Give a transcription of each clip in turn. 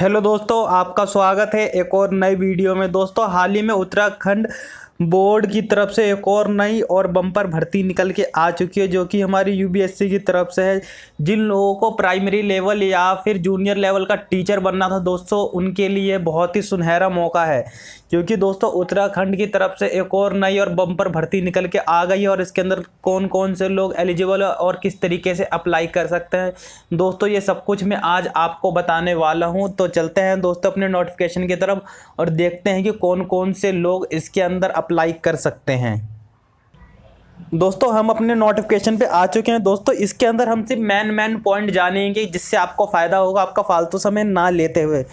Hello दोस्तों, आपका स्वागत है एक और नई वीडियो में। दोस्तों, हाल ही में उत्तराखंड बोर्ड की तरफ से एक और नई और बम्पर भर्ती निकल के आ चुकी है, जो कि हमारी यूपीएससी की तरफ से है। जिन लोगों को प्राइमरी लेवल या फिर जूनियर लेवल का टीचर बनना था दोस्तों, उनके लिए बहुत ही सुनहरा मौका है, क्योंकि दोस्तों उत्तराखंड की तरफ से एक और नई और बम्पर भर्ती निकल के आ गई है। और इसके अंदर कौन कौन से लोग एलिजिबल है और किस तरीके से अप्लाई कर सकते हैं दोस्तों, ये सब कुछ मैं आज आपको बताने वाला हूं। तो चलते हैं दोस्तों अपने नोटिफिकेशन की तरफ और देखते हैं कि कौन कौन से लोग इसके अंदर अप्लाई कर सकते हैं। दोस्तों, हम अपने नोटिफिकेशन पे आ चुके हैं। दोस्तों, इसके अंदर हम सिर्फ मेन पॉइंट जानेंगे जिससे आपको फ़ायदा होगा, आपका फालतू समय ना लेते हुए।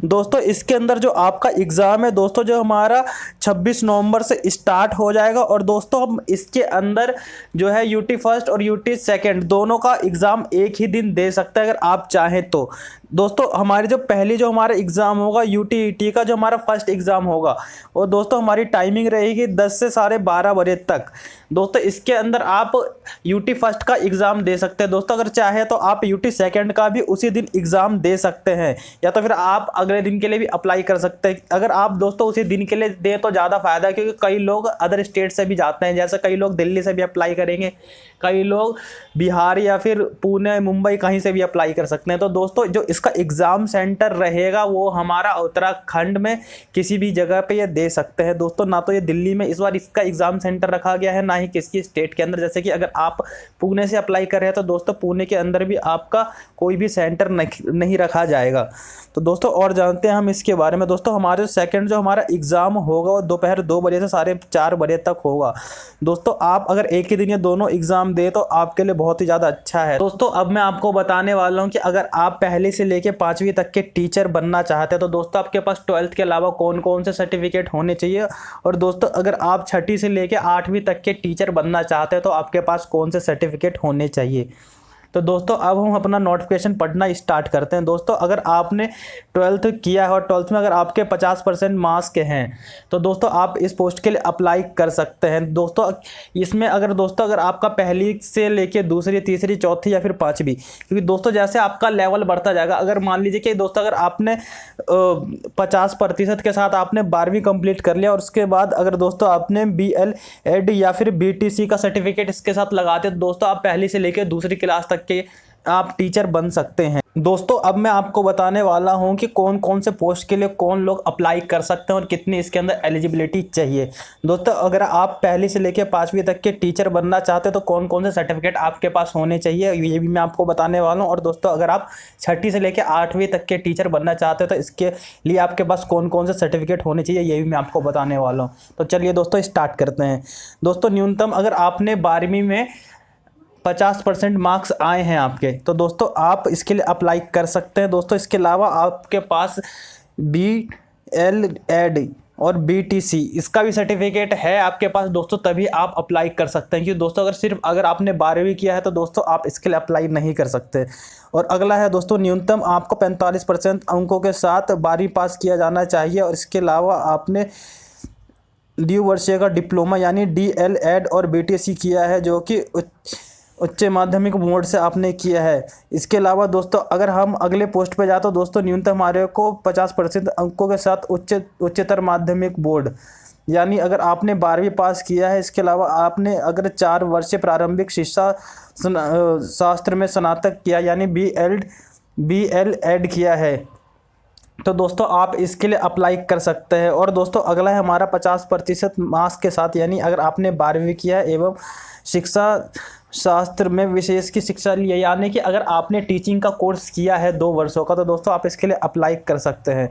दोस्तों, इसके अंदर जो आपका एग्ज़ाम है दोस्तों, जो हमारा 26 नवंबर से स्टार्ट हो जाएगा। और दोस्तों, हम इसके अंदर जो है यूटी फर्स्ट और यूटी सेकंड दोनों का एग्ज़ाम एक ही दिन दे सकते हैं अगर आप चाहें तो। दोस्तों, हमारी जो हमारा एग्ज़ाम होगा यूटीईटी का, जो हमारा फर्स्ट एग्ज़ाम होगा, और दोस्तों हमारी टाइमिंग रहेगी 10 से 12:30 बजे तक। दोस्तों, इसके अंदर आप यूटी फर्स्ट का एग्ज़ाम दे सकते हैं। दोस्तों, अगर चाहे तो आप यूटी सेकंड का भी उसी दिन एग्ज़ाम दे सकते हैं, या तो फिर आप अगले दिन के लिए भी अप्लाई कर सकते हैं। अगर आप दोस्तों उसी दिन के लिए दें तो ज़्यादा फ़ायदा है, क्योंकि कई लोग अदर स्टेट से भी जाते हैं। जैसे कई लोग दिल्ली से भी अप्लाई करेंगे, कई लोग बिहार या फिर पुणे मुंबई कहीं से भी अप्लाई कर सकते हैं। तो दोस्तों, जो इसका एग्ज़ाम सेंटर रहेगा वो हमारा उत्तराखंड में किसी भी जगह पे ये दे सकते हैं दोस्तों। ना तो ये दिल्ली में इस बार इसका एग्ज़ाम सेंटर रखा गया है, ना ही किसी स्टेट के अंदर। जैसे कि अगर आप पुणे से अप्लाई कर रहे हैं तो दोस्तों पुणे के अंदर भी आपका कोई भी सेंटर नहीं रखा जाएगा। तो दोस्तों, और जानते हैं हम इसके बारे में। दोस्तों, हमारे सेकंड जो हमारा एग्ज़ाम होगा वो दोपहर 2 बजे से 4:30 बजे तक होगा। दोस्तों, आप अगर एक ही दिन ये दोनों एग्ज़ाम दे तो आपके लिए बहुत ही ज़्यादा अच्छा है। दोस्तों, अब मैं आपको बताने वाला हूँ कि अगर आप पहले से लेके 5वीं तक के टीचर बनना चाहते हैं तो दोस्तों आपके पास 12th के अलावा कौन कौन से सर्टिफिकेट होने चाहिए। और दोस्तों, अगर आप 6ठी से लेके 8वीं तक के टीचर बनना चाहते हैं तो आपके पास कौन से सर्टिफिकेट होने चाहिए। तो दोस्तों, अब हम अपना नोटिफिकेशन पढ़ना स्टार्ट करते हैं। दोस्तों, अगर आपने 12th किया है और 12th में अगर आपके 50% मार्क्स के हैं तो दोस्तों आप इस पोस्ट के लिए अप्लाई कर सकते हैं। दोस्तों, इसमें अगर आपका पहली से लेके दूसरी, तीसरी, चौथी या फिर 5वीं, क्योंकि दोस्तों जैसे आपका लेवल बढ़ता जाएगा, अगर मान लीजिए कि दोस्तों अगर आपने 50% के साथ आपने 12वीं कंप्लीट कर लिया और उसके बाद अगर दोस्तों आपने BL-ED या फिर BTC का सर्टिफिकेट इसके साथ लगाते हैं, दोस्तों आप पहली से लेकर दूसरी क्लास तक के आप टीचर बन सकते हैं। दोस्तों, अब मैं आपको बताने वाला हूं कि कौन कौन से पोस्ट के लिए कौन लोग अप्लाई कर सकते हैं और कितनी इसके अंदर एलिजिबिलिटी चाहिए। दोस्तों, अगर आप पहली से लेकर 5वीं तक के टीचर बनना चाहते हैं तो कौन कौन से सर्टिफिकेट आपके पास होने चाहिए ये भी मैं आपको बताने वाला हूं। और दोस्तों, अगर आप 6ठी से लेकर 8वीं तक के टीचर बनना चाहते हैं तो इसके लिए आपके पास कौन कौन से सर्टिफिकेट होने चाहिए ये भी मैं आपको बताने वाला हूँ। तो चलिए दोस्तों स्टार्ट करते हैं। दोस्तों, न्यूनतम अगर आपने 12वीं में 50% मार्क्स आए हैं आपके, तो दोस्तों आप इसके लिए अप्लाई कर सकते हैं। दोस्तों, इसके अलावा आपके पास BL-ED और BTC इसका भी सर्टिफिकेट है आपके पास दोस्तों, तभी आप अप्लाई कर सकते हैं। क्योंकि दोस्तों अगर आपने 12वीं किया है तो दोस्तों आप इसके लिए अप्लाई नहीं कर सकते। और अगला है दोस्तों, न्यूनतम आपको 45% अंकों के साथ 12वीं पास किया जाना चाहिए। और इसके अलावा आपने द्विवर्षीय का डिप्लोमा यानी DL-ED और BTC किया है, जो कि उच्च माध्यमिक बोर्ड से आपने किया है। इसके अलावा दोस्तों अगर हम अगले पोस्ट पे जाते तो दोस्तों न्यूनतम हमारे को 50% अंकों के साथ उच्चतर माध्यमिक बोर्ड, यानी अगर आपने 12वीं पास किया है। इसके अलावा आपने अगर 4 वर्षीय प्रारंभिक शिक्षा शास्त्र में स्नातक किया यानी BL-ED किया है तो दोस्तों आप इसके लिए अप्लाई कर सकते हैं। और दोस्तों, अगला है हमारा 50% मार्क्स के साथ, यानी अगर आपने 12वीं किया है एवं शिक्षा शास्त्र में विशेष की शिक्षा ली है, यानी कि अगर आपने टीचिंग का कोर्स किया है 2 वर्षों का, तो दोस्तों आप इसके लिए अप्लाई कर सकते हैं।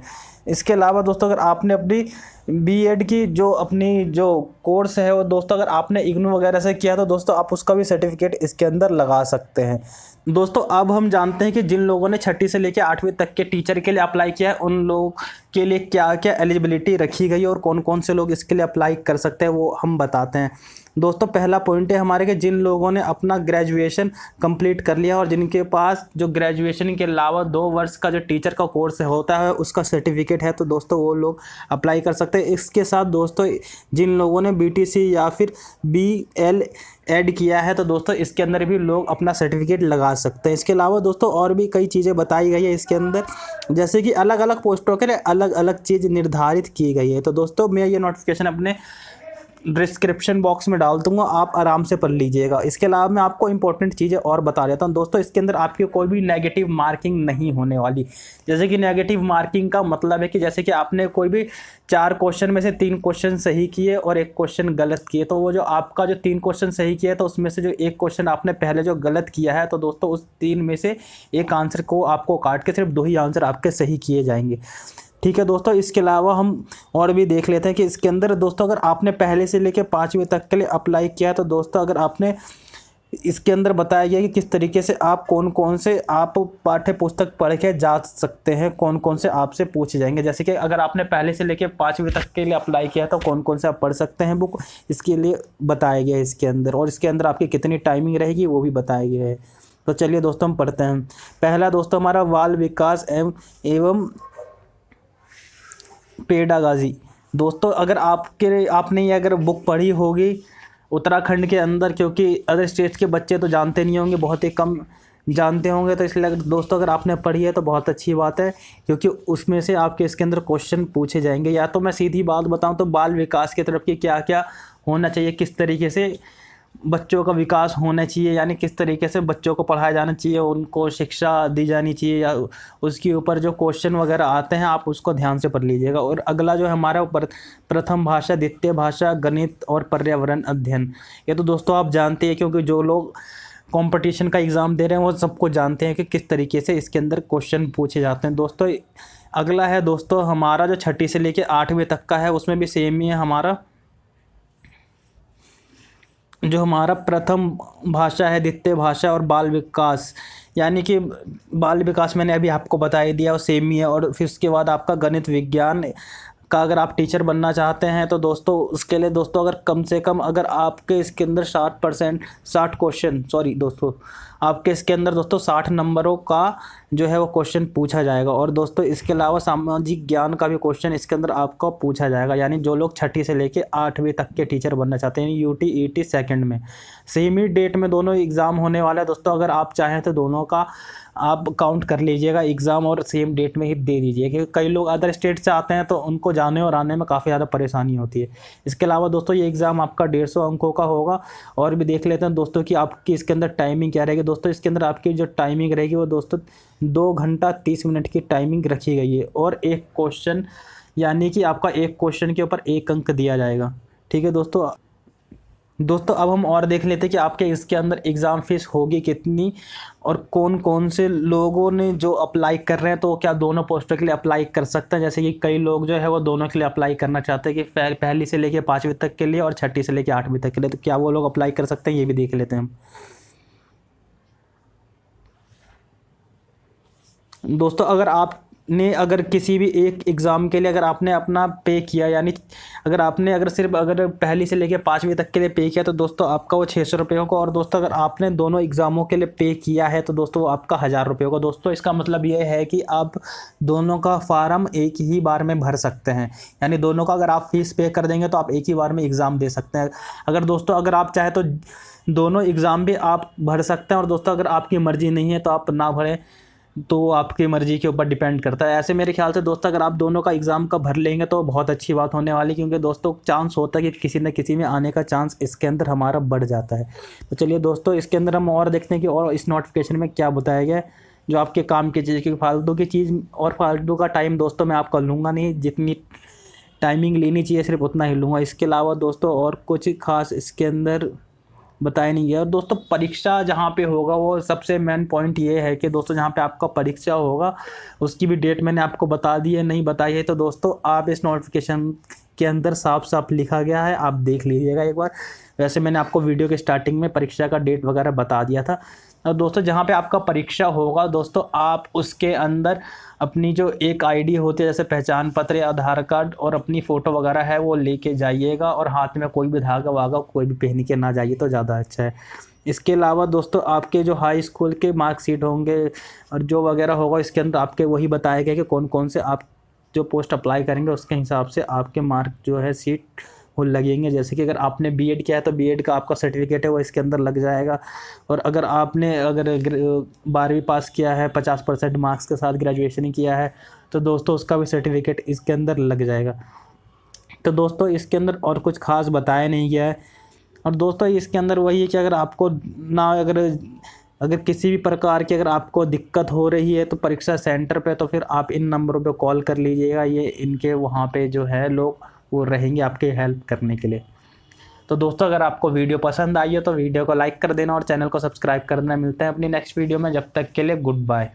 इसके अलावा दोस्तों अगर आपने अपनी B.Ed की अपनी जो कोर्स है वो दोस्तों अगर आपने IGNOU वगैरह से किया तो दोस्तों आप उसका भी सर्टिफिकेट इसके अंदर लगा सकते हैं। दोस्तों, अब हम जानते हैं कि जिन लोगों ने 6ठी से लेकर 8वीं तक के टीचर के लिए अप्लाई किया है उन लोगों के लिए क्या क्या एलिजिबिलिटी रखी गई और कौन कौन से लोग इसके लिए अप्लाई कर सकते हैं वो हम बताते हैं। दोस्तों पहला पॉइंट है हमारे के जिन लोगों ने अपना ग्रेजुएशन कंप्लीट कर लिया और जिनके पास जो ग्रेजुएशन के अलावा 2 वर्ष का जो टीचर का कोर्स होता है उसका सर्टिफिकेट है, तो दोस्तों वो लोग अप्लाई कर सकते हैं। इसके साथ दोस्तों जिन लोगों ने बीटीसी या फिर बीएल ऐड किया है, तो दोस्तों इसके अंदर भी लोग अपना सर्टिफिकेट लगा सकते हैं। इसके अलावा दोस्तों और भी कई चीज़ें बताई गई है इसके अंदर, जैसे कि अलग अलग पोस्टों के लिए अलग अलग चीज़ निर्धारित की गई है। तो दोस्तों मैं ये नोटिफिकेशन अपने डिस्क्रिप्शन बॉक्स में डाल दूंगा, आप आराम से पढ़ लीजिएगा। इसके अलावा मैं आपको इंपॉर्टेंट चीज़ें और बता देता हूँ दोस्तों, इसके अंदर आपकी कोई भी नेगेटिव मार्किंग नहीं होने वाली। जैसे कि नेगेटिव मार्किंग का मतलब है कि जैसे कि आपने कोई भी 4 क्वेश्चन में से 3 क्वेश्चन सही किए और 1 क्वेश्चन गलत किए, तो वो जो आपका जो 3 क्वेश्चन सही किया है तो उसमें से जो 1 क्वेश्चन आपने पहले जो गलत किया है, तो दोस्तों उस 3 में से एक आंसर को आपको काट के सिर्फ 2 ही आंसर आपके सही किए जाएंगे। ठीक है दोस्तों, इसके अलावा हम और भी देख लेते हैं कि इसके अंदर दोस्तों अगर आपने पहले से लेकर 5वीं तक के लिए अप्लाई किया है, तो दोस्तों अगर आपने इसके अंदर बताया गया कि किस तरीके से आप कौन कौन से आप पाठ्य पुस्तक पढ़ के जा सकते हैं, कौन कौन से आपसे पूछे जाएंगे। जैसे कि अगर आपने पहले से लेकर 5वीं तक के लिए अप्लाई किया तो कौन कौन से आप पढ़ सकते हैं बुक, इसके लिए बताया गया है इसके अंदर, और इसके अंदर आपकी कितनी टाइमिंग रहेगी वो भी बताया गया है। तो चलिए दोस्तों हम पढ़ते हैं। पहला दोस्तों हमारा बाल विकास एवं पेडागाजी। दोस्तों अगर आपने ये अगर बुक पढ़ी होगी उत्तराखंड के अंदर, क्योंकि अदर स्टेट के बच्चे तो जानते नहीं होंगे, बहुत ही कम जानते होंगे, तो इसलिए दोस्तों अगर आपने पढ़ी है तो बहुत अच्छी बात है, क्योंकि उसमें से आपके इसके अंदर क्वेश्चन पूछे जाएंगे। या तो मैं सीधी बात बताऊं तो बाल विकास की तरफ की क्या क्या होना चाहिए, किस तरीके से बच्चों का विकास होना चाहिए, यानी किस तरीके से बच्चों को पढ़ाया जाना चाहिए, उनको शिक्षा दी जानी चाहिए, या उसके ऊपर जो क्वेश्चन वगैरह आते हैं आप उसको ध्यान से पढ़ लीजिएगा। और अगला जो है हमारा प्रथम भाषा, द्वितीय भाषा, गणित और पर्यावरण अध्ययन। ये तो दोस्तों आप जानते हैं, क्योंकि जो लोग कंपटीशन का एग्ज़ाम दे रहे हैं वो सबको जानते हैं कि किस तरीके से इसके अंदर क्वेश्चन पूछे जाते हैं। दोस्तों अगला है दोस्तों हमारा जो 6ठी से लेकर 8वीं तक का है, उसमें भी सेम ही है हमारा जो हमारा प्रथम भाषा है, द्वितीय भाषा और बाल विकास, यानी कि बाल विकास मैंने अभी आपको बता ही दिया, वो सेम ही है। और फिर उसके बाद आपका गणित विज्ञान का अगर आप टीचर बनना चाहते हैं तो दोस्तों उसके लिए दोस्तों अगर कम से कम अगर आपके इसके अंदर 60 क्वेश्चन दोस्तों आपके इसके अंदर दोस्तों 60 नंबरों का जो है वो क्वेश्चन पूछा जाएगा। और दोस्तों इसके अलावा सामाजिक ज्ञान का भी क्वेश्चन इसके अंदर आपको पूछा जाएगा, यानी जो लोग 6ठी से लेके 8वीं तक के टीचर बनना चाहते हैं, यूटी ईटी सेकंड में। सेम ही डेट में दोनों एग्ज़ाम होने वाला है दोस्तों, अगर आप चाहें तो दोनों का आप काउंट कर लीजिएगा एग्ज़ाम और सेम डेट में ही दे दीजिए, क्योंकि कई लोग अदर स्टेट से आते हैं तो उनको जाने और आने में काफ़ी ज़्यादा परेशानी होती है। इसके अलावा दोस्तों ये एग्ज़ाम आपका 150 अंकों का होगा। और भी देख लेते हैं दोस्तों कि आपकी इसके अंदर टाइमिंग क्या रहेगी। दोस्तों इसके अंदर आपकी जो टाइमिंग रहेगी वो दोस्तों 2 घंटा 30 मिनट की टाइमिंग रखी गई है, और 1 क्वेश्चन यानी कि आपका 1 क्वेश्चन के ऊपर 1 अंक दिया जाएगा। ठीक है दोस्तों अब हम और देख लेते हैं कि आपके इसके अंदर एग्ज़ाम फीस होगी कितनी, और कौन कौन से लोगों ने जो अप्लाई कर रहे हैं तो क्या दोनों पोस्टों के लिए अप्लाई कर सकते हैं। जैसे कि कई लोग जो है वो दोनों के लिए अप्लाई करना चाहते हैं कि पहली से लेके 5वीं तक के लिए और 6ठी से लेके 8वीं तक के लिए, तो क्या वो लोग अप्लाई कर सकते हैं, ये भी देख लेते हैं हम। दोस्तों अगर किसी भी एक एग्ज़ाम के लिए अगर आपने अपना पे किया, यानी अगर सिर्फ पहली से लेकर 5वीं तक के लिए पे किया तो दोस्तों आपका वो 600 रुपये होगा। और दोस्तों अगर आपने दोनों एग्ज़ामों के लिए पे किया है तो दोस्तों वो आपका 1000 रुपये होगा। दोस्तों इसका मतलब ये है कि आप दोनों का फार्म एक ही बार में भर सकते हैं, यानी दोनों का अगर आप फीस पे कर देंगे तो आप एक ही बार में एग्ज़ाम दे सकते हैं। अगर आप चाहें तो दोनों एग्ज़ाम भी आप भर सकते हैं, और दोस्तों अगर आपकी मर्ज़ी नहीं है तो आप ना भरें, तो आपकी मर्ज़ी के ऊपर डिपेंड करता है। ऐसे मेरे ख्याल से दोस्तों अगर आप दोनों का एग्ज़ाम का भर लेंगे तो बहुत अच्छी बात होने वाली, क्योंकि दोस्तों चांस होता है कि किसी न किसी में आने का चांस इसके अंदर हमारा बढ़ जाता है। तो चलिए दोस्तों इसके अंदर हम और देखते हैं कि और इस नोटिफिकेशन में क्या बताया गया है जो आपके काम की चीज़, क्योंकि फालतू की चीज़ और फालतू का टाइम दोस्तों मैं आपका लूँगा नहीं, जितनी टाइमिंग लेनी चाहिए सिर्फ उतना ही लूँगा। इसके अलावा दोस्तों और कुछ खास इसके अंदर बताया नहीं गया। और दोस्तों परीक्षा जहाँ पे होगा वो सबसे मेन पॉइंट ये है कि दोस्तों जहाँ पे आपका परीक्षा होगा उसकी भी डेट मैंने आपको बता दी है, नहीं बताई है, तो दोस्तों आप इस नोटिफिकेशन के अंदर साफ साफ लिखा गया है, आप देख लीजिएगा एक बार। वैसे मैंने आपको वीडियो के स्टार्टिंग में परीक्षा का डेट वगैरह बता दिया था, और दोस्तों जहाँ पे आपका परीक्षा होगा दोस्तों, आप उसके अंदर अपनी जो एक आईडी होती है, जैसे पहचान पत्र या आधार कार्ड और अपनी फ़ोटो वगैरह है वो लेके जाइएगा, और हाथ में कोई भी धागा वागा कोई भी पहन के ना जाइए तो ज़्यादा अच्छा है। इसके अलावा दोस्तों आपके जो हाई स्कूल के मार्कशीट होंगे और जो वगैरह होगा, इसके अंदर आपके वही बताया गया कि कौन कौन से आप जो पोस्ट अप्लाई करेंगे उसके हिसाब से आपके मार्क जो है सीट वो लगेंगे। जैसे कि अगर आपने बीएड किया है तो बीएड का आपका सर्टिफिकेट है वो इसके अंदर लग जाएगा, और अगर आपने 12वीं पास किया है 50% मार्क्स के साथ ग्रेजुएशन किया है तो दोस्तों उसका भी सर्टिफिकेट इसके अंदर लग जाएगा। तो दोस्तों इसके अंदर और कुछ खास बताया नहीं गया है। और दोस्तों इसके अंदर वही है कि अगर आपको ना अगर किसी भी प्रकार की अगर आपको दिक्कत हो रही है तो परीक्षा सेंटर पे, तो फिर आप इन नंबरों पे कॉल कर लीजिएगा। ये इनके वहाँ पे जो है लोग वो रहेंगे आपके हेल्प करने के लिए। तो दोस्तों अगर आपको वीडियो पसंद आई है तो वीडियो को लाइक कर देना और चैनल को सब्सक्राइब कर देना। मिलते हैं अपनी नेक्स्ट वीडियो में, जब तक के लिए गुड बाय।